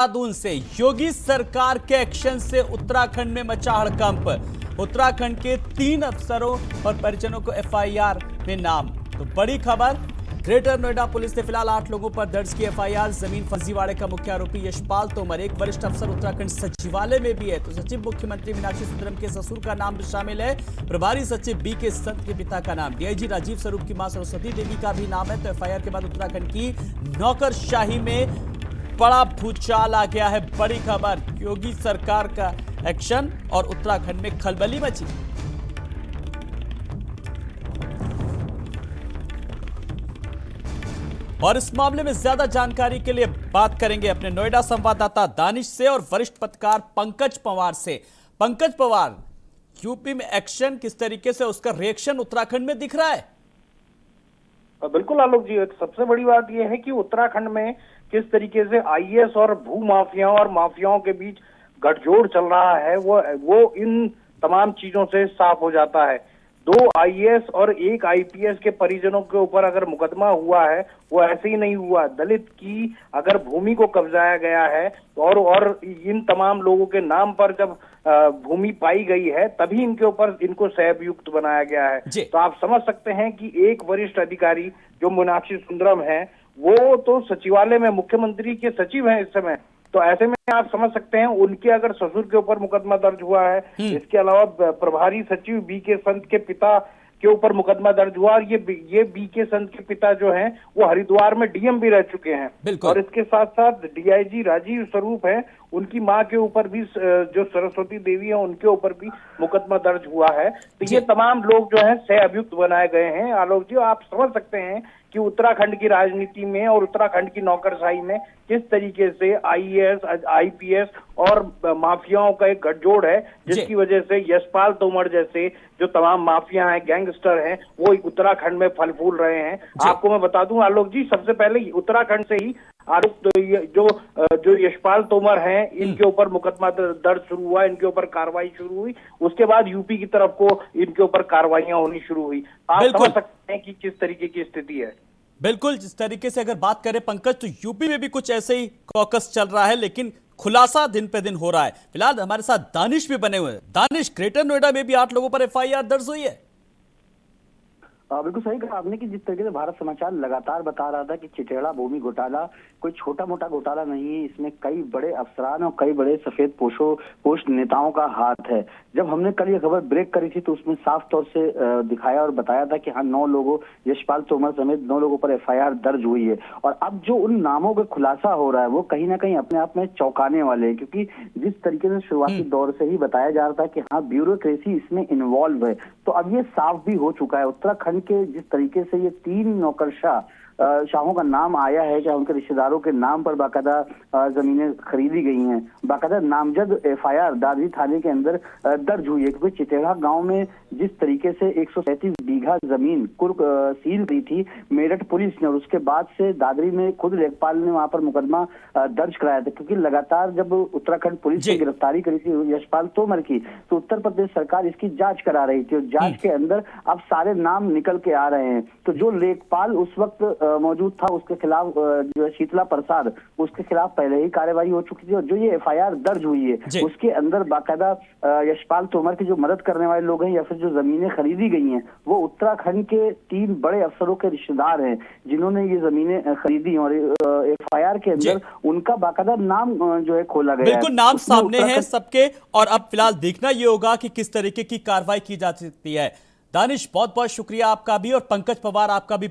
देहरादून से योगी सरकार के एक्शन से उत्तराखंड में मचा हड़कंप। उत्तराखंड के 3 अफसरों और परिजनों को एफआईआर में नाम। तो बड़ी खबर, ग्रेटर नोएडा पुलिस ने फिलहाल 8 लोगों पर दर्ज की एफआईआर। जमीन फर्जीवाड़े का मुख्य आरोपी यशपाल तोमर एक वरिष्ठ अफसर उत्तराखंड सचिवालय में भी है। तो सचिव मुख्यमंत्री मीनाक्षी सुंदरम के ससुर का नाम भी शामिल है। प्रभारी सचिव बीके संत के पिता का नाम, डीआईजी राजीव स्वरूप की मां सरस्वती देवी का भी नाम है। तो एफआईआर के बाद उत्तराखंड की नौकरशाही में बड़ा भूचाल आ गया है। बड़ी खबर, योगी सरकार का एक्शन और उत्तराखंड में खलबली मची। और इस मामले में ज्यादा जानकारी के लिए बात करेंगे अपने नोएडा संवाददाता दानिश से और वरिष्ठ पत्रकार पंकज पवार से। पंकज पवार, यूपी में एक्शन किस तरीके से, उसका रिएक्शन उत्तराखंड में दिख रहा है? बिल्कुल आलोक जी, एक सबसे बड़ी बात यह है कि उत्तराखंड में किस तरीके से आईएएस और भू माफियाओं और माफियाओं के बीच गठजोड़ चल रहा है वो इन तमाम चीजों से साफ हो जाता है। 2 आईएएस और 1 आईपीएस के परिजनों के ऊपर अगर मुकदमा हुआ है वो ऐसे ही नहीं हुआ। दलित की अगर भूमि को कब्जाया गया है और इन तमाम लोगों के नाम पर जब भूमि पाई गई है तभी इनको सह अभियुक्त बनाया गया है। तो आप समझ सकते हैं कि एक वरिष्ठ अधिकारी जो मीनाक्षी सुंदरम है वो तो सचिवालय में मुख्यमंत्री के सचिव हैं इस समय। तो ऐसे में आप समझ सकते हैं उनके अगर ससुर के ऊपर मुकदमा दर्ज हुआ है, इसके अलावा प्रभारी सचिव बीके संत के पिता के ऊपर मुकदमा दर्ज हुआ और ये बीके संत के पिता जो हैं वो हरिद्वार में डीएम भी रह चुके हैं। और इसके साथ साथ डीआईजी राजीव स्वरूप है, उनकी मां के ऊपर भी जो सरस्वती देवी है उनके ऊपर भी मुकदमा दर्ज हुआ है। तो ये तमाम लोग जो है सह अभियुक्त बनाए गए हैं। आलोक जी, आप समझ सकते हैं कि उत्तराखंड की राजनीति में और उत्तराखंड की नौकरशाही में किस तरीके से आईएएस, आईपीएस और माफियाओं का एक गठजोड़ है, जिसकी वजह से यशपाल तोमर जैसे जो तमाम माफिया हैं, गैंगस्टर हैं, वो उत्तराखंड में फल फूल रहे हैं। आपको मैं बता दूं आलोक जी, सबसे पहले उत्तराखंड से ही आरोप जो यशपाल तोमर हैं इनके ऊपर मुकदमा दर्ज शुरू हुआ, इनके ऊपर कार्रवाई शुरू हुई। उसके बाद यूपी की तरफ को इनके ऊपर कार्रवाइयां होनी शुरू हुई। आप समझ सकते हैं कि किस तरीके की स्थिति है। बिल्कुल, जिस तरीके से अगर बात करें पंकज, तो यूपी में भी कुछ ऐसे ही कॉकस चल रहा है, लेकिन खुलासा दिन पे दिन हो रहा है। फिलहाल हमारे साथ दानिश भी बने हुए हैं। दानिश, ग्रेटर नोएडा में भी 8 लोगों पर एफआईआर दर्ज हुई है। बिल्कुल सही कहा आपने कि जिस तरीके से भारत समाचार लगातार बता रहा था कि चिटेड़ा भूमि घोटाला कोई छोटा मोटा घोटाला नहीं है, इसमें कई बड़े अफसरान और कई बड़े सफेद पोस्ट नेताओं का हाथ है। जब हमने कल ये खबर ब्रेक करी थी तो उसमें साफ तौर से दिखाया और बताया था कि हाँ 9 लोगों, यशपाल तोमर समेत 9 लोगों पर एफआईआर दर्ज हुई है। और अब जो उन नामों का खुलासा हो रहा है वो कहीं ना कहीं अपने आप में चौंकाने वाले हैं, क्योंकि जिस तरीके से शुरुआती दौर से ही बताया जा रहा था कि हाँ ब्यूरोक्रेसी इसमें इन्वॉल्व है, तो अब ये साफ भी हो चुका है। उत्तराखंड के जिस तरीके से ये 3 नौकरशाह शाहों का नाम आया है कि उनके रिश्तेदारों के नाम पर बाकायदा जमीनें खरीदी गई हैं, बाकायदा नामजद एफआईआर दादरी थाने के अंदर दर्ज हुई है। क्योंकि चिटेड़ा गांव में जिस तरीके से 137 बीघा जमीन सील की थी मेरठ पुलिस ने, और उसके बाद से दादरी में खुद लेखपाल ने वहां पर मुकदमा दर्ज कराया था। क्योंकि लगातार जब उत्तराखंड पुलिस ने गिरफ्तारी करी थी यशपाल तोमर की, तो उत्तर प्रदेश सरकार इसकी जांच करा रही थी और जांच के अंदर अब सारे नाम निकल के आ रहे हैं। तो जो लेखपाल उस वक्त मौजूद था उसके खिलाफ जो है शीतला प्रसाद, उसके खिलाफ पहले ही कार्रवाई हो चुकी थी। और जो ये एफआईआर दर्ज हुई है उसके अंदर बाकायदा यशपाल तोमर की जो मदद करने वाले लोग हैं या फिर जो जमीनें खरीदी गई हैं वो उत्तराखंड के 3 बड़े अफसरों के रिश्तेदार हैं जिन्होंने ये जमीनें खरीदी। और एफआईआर के अंदर उनका बाकायदा नाम जो है खोला गया है। बिल्कुल, नाम सामने है सबके। और अब फिलहाल देखना ये होगा कि किस तरीके की कार्रवाई की जा सकती है। दानिश, बहुत बहुत शुक्रिया आपका भी, और पंकज पवार आपका भी।